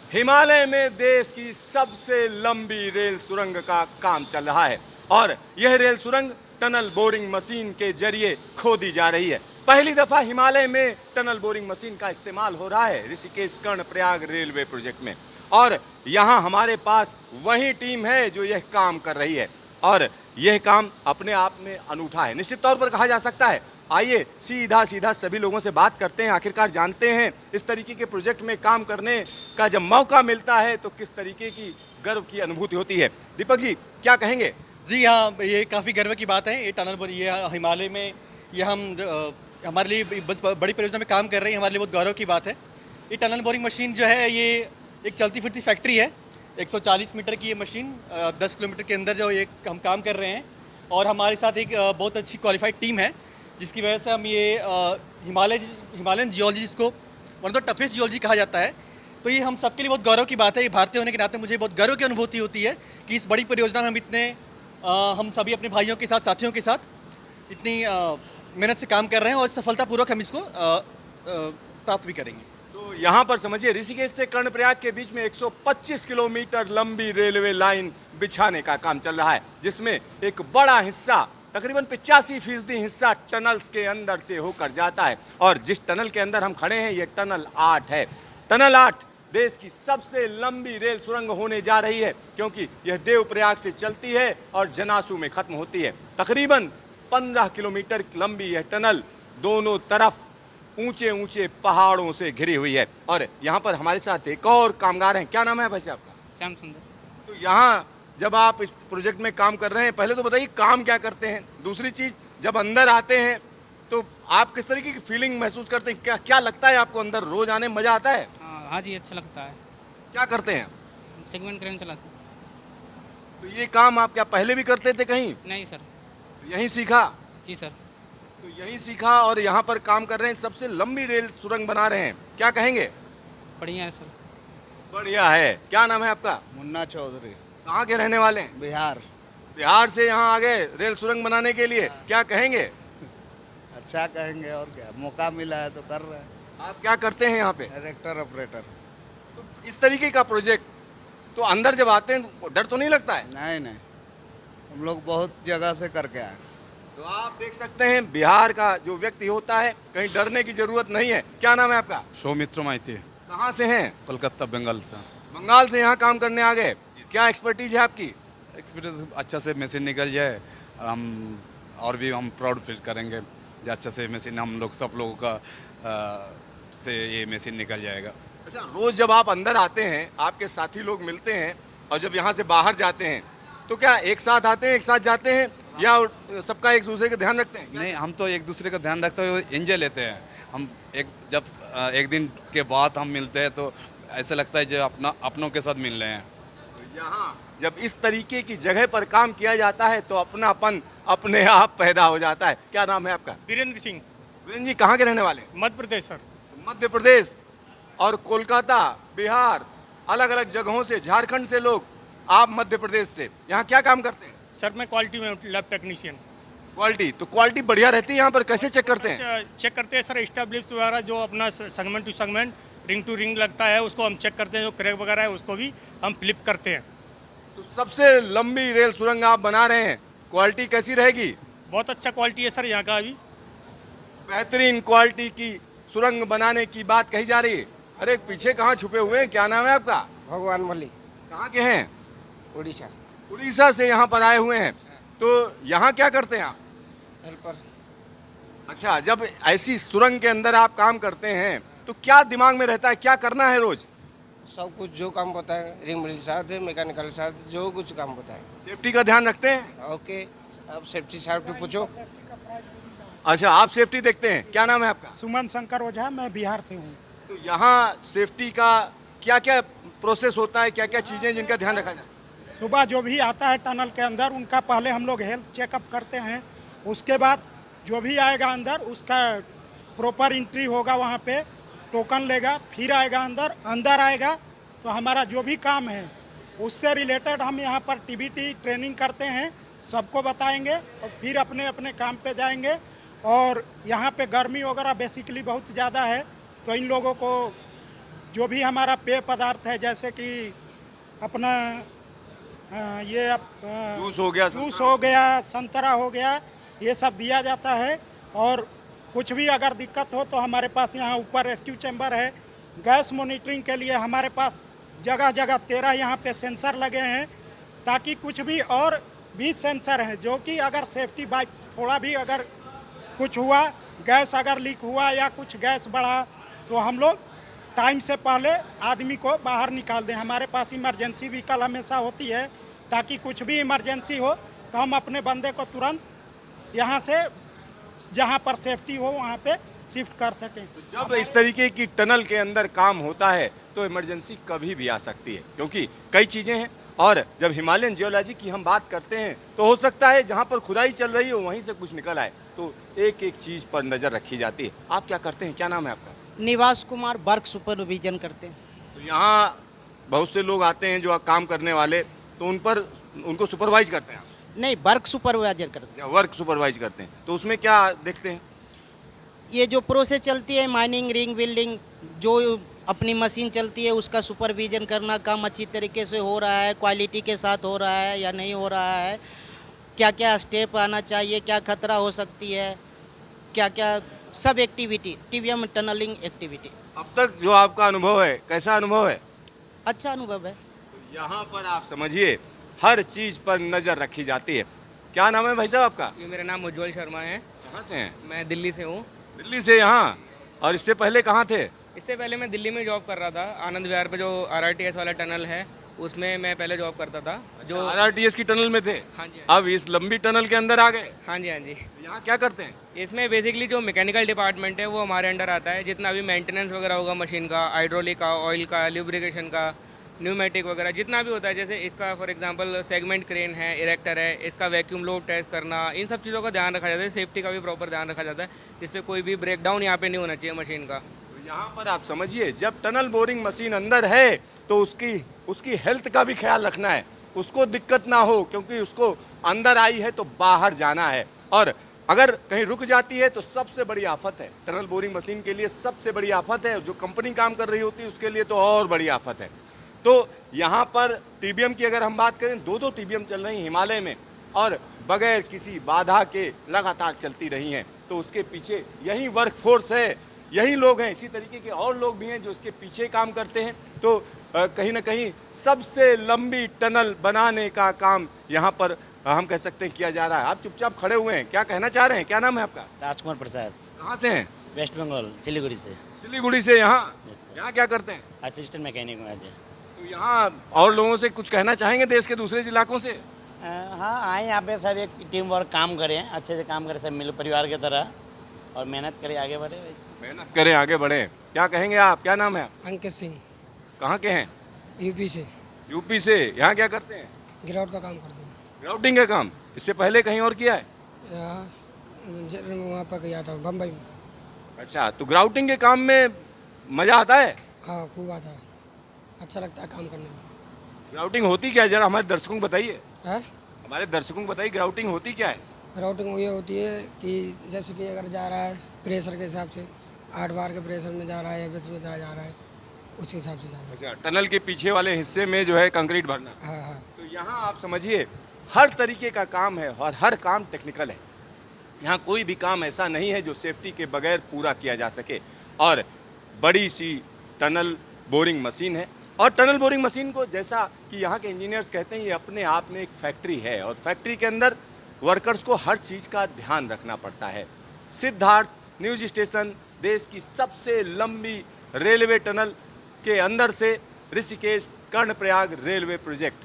हिमालय में देश की सबसे लंबी रेल सुरंग का काम चल रहा है और यह रेल सुरंग टनल बोरिंग मशीन के जरिए खोदी जा रही है। पहली दफा हिमालय में टनल बोरिंग मशीन का इस्तेमाल हो रहा है ऋषिकेश कर्णप्रयाग रेलवे प्रोजेक्ट में, और यहाँ हमारे पास वही टीम है जो यह काम कर रही है और यह काम अपने आप में अनूठा है, निश्चित तौर पर कहा जा सकता है। आइए सीधा सीधा सभी लोगों से बात करते हैं, आखिरकार जानते हैं इस तरीके के प्रोजेक्ट में काम करने का जब मौका मिलता है तो किस तरीके की गर्व की अनुभूति होती है। दीपक जी, क्या कहेंगे? जी हाँ, ये काफ़ी गर्व की बात है। ये टनल ये हिमालय में ये हम हमारे लिए बस बड़ी परियोजना में काम कर रहे हैं, हमारे लिए बहुत गौरव की बात है। ये टनल बोरिंग मशीन जो है ये एक चलती फिरती फैक्ट्री है। 140 मीटर की ये मशीन 10 किलोमीटर के अंदर जो ये हम काम कर रहे हैं, और हमारे साथ एक बहुत अच्छी क्वालिफाइड टीम है जिसकी वजह से हम ये हिमालयन जियोलॉजी, जिसको one of the toughest geology कहा जाता है, तो ये हम सबके लिए बहुत गौरव की बात है। ये भारतीय होने के नाते मुझे बहुत गर्व की अनुभूति होती है कि इस बड़ी परियोजना में हम इतने हम सभी अपने भाइयों के साथ, साथियों के साथ इतनी मेहनत से काम कर रहे हैं और सफलतापूर्वक हम इसको प्राप्त भी करेंगे। तो यहाँ पर समझिए, ऋषिकेश से कर्णप्रयाग के बीच में 125 किलोमीटर लंबी रेलवे लाइन बिछाने का काम चल रहा है, जिसमें एक बड़ा हिस्सा, तकरीबन 85% हिस्सा टनल्स के अंदर से होकर जाता है। और जिस टनल के अंदर हम खड़े हैं ये टनल 8 है। टनल 8 देश की सबसे लंबी रेल सुरंग होने जा रही है, क्योंकि यह देवप्रयाग से चलती है और जनासू में खत्म होती है। तकरीबन 15 किलोमीटर लंबी यह टनल दोनों तरफ ऊंचे ऊंचे पहाड़ों से घिरी हुई है। और यहाँ पर हमारे साथ एक और कामगार हैं। क्या नाम है भाई साहब का? श्याम सुंदर। तो यहाँ जब आप इस प्रोजेक्ट में काम कर रहे हैं, पहले तो बताइए काम क्या करते हैं। दूसरी चीज, जब अंदर आते हैं तो आप किस तरीके की फीलिंग महसूस करते हैं? क्या क्या लगता है आपको? अंदर रोज आने में मजा आता है? हाँ जी, अच्छा लगता है। क्या करते हैं? सेगमेंट क्रेन चलाते हैं। तो ये काम आप क्या पहले भी करते थे कहीं? नहीं सर। तो यहीं सीखा? जी सर। तो यहीं सीखा और यहाँ पर काम कर रहे हैं, सबसे लंबी रेल सुरंग बना रहे हैं। क्या कहेंगे? बढ़िया है सर। बढ़िया है। क्या नाम है आपका? मुन्ना चौधरी, कहाँ के रहने वाले हैं? बिहार। बिहार से यहाँ आ गए रेल सुरंग बनाने के लिए। क्या कहेंगे? अच्छा कहेंगे और क्या, मौका मिला है तो कर रहे हैं। आप क्या करते हैं यहाँ पे? Director operator. तो इस तरीके का प्रोजेक्ट, तो अंदर जब आते हैं तो डर तो नहीं लगता है? नहीं नहीं, हम लोग बहुत जगह से करके आए। तो आप देख सकते हैं बिहार का जो व्यक्ति होता है, कहीं डरने की जरूरत नहीं है। क्या नाम है आपका? सौमित्र माइती, कहाँ से हैं? कोलकाता बंगाल से। बंगाल से यहाँ काम करने आ गए। क्या एक्सपर्टीज है आपकी? एक्सपीरियंस अच्छा से मशीन निकल जाए, हम और भी हम प्राउड फील करेंगे जो अच्छा से मशीन हम लोग सब लोगों का से ये मशीन निकल जाएगा। अच्छा, रोज जब आप अंदर आते हैं, आपके साथी लोग मिलते हैं, और जब यहाँ से बाहर जाते हैं तो क्या एक साथ आते हैं, एक साथ जाते हैं, या सबका एक दूसरे का ध्यान रखते हैं? नहीं, हम तो एक दूसरे का ध्यान रखते हुए एंजॉय लेते हैं। हम जब एक दिन के बाद हम मिलते हैं तो ऐसा लगता है जो अपनों के साथ मिल रहे हैं। यहाँ जब इस तरीके की जगह पर काम किया जाता है तो अपनापन अपने आप पैदा हो जाता है। क्या नाम है आपका? वीरेंद्र सिंह, वीरेंद्र जी, कहाँ के रहने वाले हैं? मध्य प्रदेश सर। मध्य प्रदेश और कोलकाता, बिहार, अलग अलग जगहों से, झारखंड से लोग, आप मध्य प्रदेश से यहाँ क्या काम करते हैं? सर मैं क्वालिटी में लैब टेक्नीशियन। क्वालिटी, तो क्वालिटी बढ़िया रहती है यहाँ पर? कैसे चेक करते हैं? चेक करते हैं सर, स्टेबलिफ्ट वगैरह जो अपना segment to segment, ring to ring लगता है उसको हम चेक करते हैं। जो क्रैक वगैरह है उसको भी हम फ्लिप करते हैं। तो सबसे लंबी रेल सुरंग आप बना रहे हैं, क्वालिटी कैसी रहेगी? बहुत अच्छा क्वालिटी है सर यहाँ का। अभी बेहतरीन क्वालिटी की सुरंग बनाने की बात कही जा रही है। अरे पीछे कहाँ छुपे हुए हैं? क्या नाम है आपका? भगवान मलिक, कहाँ के हैं? उड़ीसा। उड़ीसा से यहाँ पर आए हुए हैं। तो यहाँ क्या करते हैं आप? हेल्पर। अच्छा, जब ऐसी सुरंग के अंदर आप काम करते हैं तो क्या दिमाग में रहता है, क्या करना है रोज? सब कुछ जो काम बताए, रिंग मिल साथ है, मैकेनिकल साथ, जो कुछ काम बताए। सेफ्टी का ध्यान रखते हैं? ओके, अब सेफ्टी साहब से पूछो। अच्छा, आप सेफ्टी देखते हैं। क्या नाम है आपका? सुमन शंकर ओझा, मैं बिहार से हूँ। तो यहाँ सेफ्टी का क्या क्या प्रोसेस होता है, क्या क्या चीज़ें जिनका ध्यान रखा जाए? सुबह जो भी आता है टनल के अंदर उनका पहले हम लोग हेल्थ चेकअप करते हैं। उसके बाद जो भी आएगा अंदर उसका प्रॉपर एंट्री होगा, वहाँ पे टोकन लेगा, फिर आएगा अंदर आएगा तो हमारा जो भी काम है उससे रिलेटेड हम यहाँ पर टीबीटी ट्रेनिंग करते हैं, सबको बताएंगे और फिर अपने अपने काम पे जाएंगे। और यहाँ पे गर्मी वगैरह बेसिकली बहुत ज़्यादा है तो इन लोगों को जो भी हमारा पेय पदार्थ है, जैसे कि अपना जूस हो गया, जूस हो गया, संतरा हो गया, ये सब दिया जाता है। और कुछ भी अगर दिक्कत हो तो हमारे पास यहाँ ऊपर रेस्क्यू चैम्बर है। गैस मॉनिटरिंग के लिए हमारे पास जगह जगह 13 यहाँ पे सेंसर लगे हैं, ताकि कुछ भी और भी सेंसर हैं जो कि अगर सेफ्टी बाई थोड़ा भी अगर कुछ हुआ, गैस अगर लीक हुआ या कुछ गैस बढ़ा, तो हम लोग टाइम से पहले आदमी को बाहर निकाल दें। हमारे पास इमरजेंसी व्हीकल हमेशा होती है, ताकि कुछ भी इमरजेंसी हो तो हम अपने बंदे को तुरंत यहाँ से जहाँ पर सेफ्टी हो वहाँ पे शिफ्ट कर सकें। जब इस तरीके की टनल के अंदर काम होता है तो इमरजेंसी कभी भी आ सकती है, क्योंकि कई चीज़ें हैं। और जब हिमालयन जियोलॉजी की हम बात करते हैं तो हो सकता है जहाँ पर खुदाई चल रही हो वहीं से कुछ निकल आए, तो एक एक चीज़ पर नज़र रखी जाती है। आप क्या करते हैं, क्या नाम है आपका? निवास कुमार, वर्क सुपरविजन करते हैं। तो यहाँ बहुत से लोग आते हैं जो काम करने वाले, तो उनको सुपरवाइज करते हैं आप? नहीं, वर्क सुपरवाइजर करते हैं। वर्क सुपरवाइज करते हैं, तो उसमें क्या देखते हैं? ये जो प्रोसेस चलती है, माइनिंग, रिंग बिल्डिंग, जो अपनी मशीन चलती है उसका सुपरविजन करना, काम अच्छी तरीके से हो रहा है, क्वालिटी के साथ हो रहा है या नहीं हो रहा है, क्या क्या स्टेप आना चाहिए, क्या खतरा हो सकती है, क्या क्या सब एक्टिविटी, टीबीएम टनलिंग एक्टिविटी। अब तक जो आपका अनुभव है, कैसा अनुभव है? अच्छा अनुभव है। तो यहाँ पर आप समझिए हर चीज़ पर नज़र रखी जाती है। क्या नाम है भाई साहब आपका? ये मेरा नाम उज्जवल शर्मा है। कहाँ से हैं? मैं दिल्ली से हूँ। दिल्ली से यहाँ? और इससे पहले कहाँ थे? इससे पहले मैं दिल्ली में जॉब कर रहा था। आनंद विहार पे जो आरआरटीएस वाला टनल है उसमें मैं पहले जॉब करता था। जो आरआरटीएस की टनल में थे? हाँ जी। अब इस लंबी टनल के अंदर आ गए? हाँ जी, हाँ जी। यहाँ क्या करते हैं? इसमें बेसिकली जो मैकेनिकल डिपार्टमेंट है वो हमारे अंडर आता है। जितना भी मेंटेनेंस वगैरह होगा मशीन का, हाइड्रोलिक का, ऑयल का, ल्यूब्रिकेशन का, न्यूमेटिक वगैरह जितना भी होता है, जैसे इसका फॉर एग्जांपल सेगमेंट क्रेन है, इरेक्टर है, इसका वैक्यूम लोड टेस्ट करना, इन सब चीज़ों का ध्यान रखा जाता है। सेफ्टी का भी प्रॉपर ध्यान रखा जाता है, जिससे कोई भी ब्रेकडाउन यहाँ पे नहीं होना चाहिए मशीन का। तो यहाँ पर आप समझिए जब टनल बोरिंग मशीन अंदर है तो उसकी हेल्थ का भी ख्याल रखना है, उसको दिक्कत ना हो, क्योंकि उसको अंदर आई है तो बाहर जाना है। और अगर कहीं रुक जाती है तो सबसे बड़ी आफत है। टनल बोरिंग मशीन के लिए सबसे बड़ी आफत है, जो कंपनी काम कर रही होती है उसके लिए तो और बड़ी आफत है। तो यहाँ पर टीबीएम की अगर हम बात करें, 2 टीबीएम चल रही हैं हिमालय में और बगैर किसी बाधा के लगातार चलती रही हैं। तो उसके पीछे यही वर्कफोर्स है, यही लोग हैं, इसी तरीके के और लोग भी हैं जो इसके पीछे काम करते हैं। तो कहीं ना कहीं सबसे लंबी टनल बनाने का काम यहाँ पर हम कह सकते हैं किया जा रहा है। आप चुपचाप खड़े हुए हैं, क्या कहना चाह रहे हैं? क्या नाम है आपका? राजकुमार प्रसाद। कहाँ से हैं? वेस्ट बंगाल, सिलीगुड़ी से। सिलीगुड़ी से यहाँ क्या करते हैं? असिस्टेंट मैकेनिक में आज। तो यहाँ और लोगों से कुछ कहना चाहेंगे देश के दूसरे इलाकों से? हाँ, आए यहाँ पे सब एक टीम वर्क काम करें, अच्छे से काम करें, सब मिल परिवार की तरह, और मेहनत करें, आगे बढ़े। वैसे मेहनत करें, आगे बढ़े। क्या कहेंगे आप? क्या नाम है? अंकित सिंह, कहाँ के हैं? यूपी से। यूपी से। यहाँ क्या करते हैं? ग्राउट का काम करते हैं। ग्राउटिंग का काम। इससे पहले कहीं और किया है? यहाँ वहाँ पर गया था बम्बई में। अच्छा, तो ग्राउटिंग के काम में मज़ा आता है? हाँ, खूब आता है, अच्छा लगता है काम करने में। ग्राउटिंग होती क्या है, जरा हमारे दर्शकों को बताइए। है हमारे दर्शकों को बताइए ग्राउटिंग होती क्या है? ग्राउटिंग ये होती है कि जैसे कि अगर जा रहा है प्रेशर के हिसाब से, 8 बार के प्रेशर में जा रहा है या 20 में जा रहा है, उसके हिसाब से जा रहा है। अच्छा, टनल के पीछे वाले हिस्से में जो है कंक्रीट भरना। हाँ हाँ। तो यहाँ आप समझिए हर तरीके का काम है और हर काम टेक्निकल है। यहाँ कोई भी काम ऐसा नहीं है जो सेफ्टी के बगैर पूरा किया जा सके। और बड़ी सी टनल बोरिंग मशीन है, और टनल बोरिंग मशीन को जैसा कि यहाँ के इंजीनियर्स कहते हैं, ये अपने आप में एक फैक्ट्री है, और फैक्ट्री के अंदर वर्कर्स को हर चीज़ का ध्यान रखना पड़ता है। सिद्धार्थ न्यूज स्टेशन देश की सबसे लंबी रेलवे टनल के अंदर से ऋषिकेश कर्णप्रयाग रेलवे प्रोजेक्ट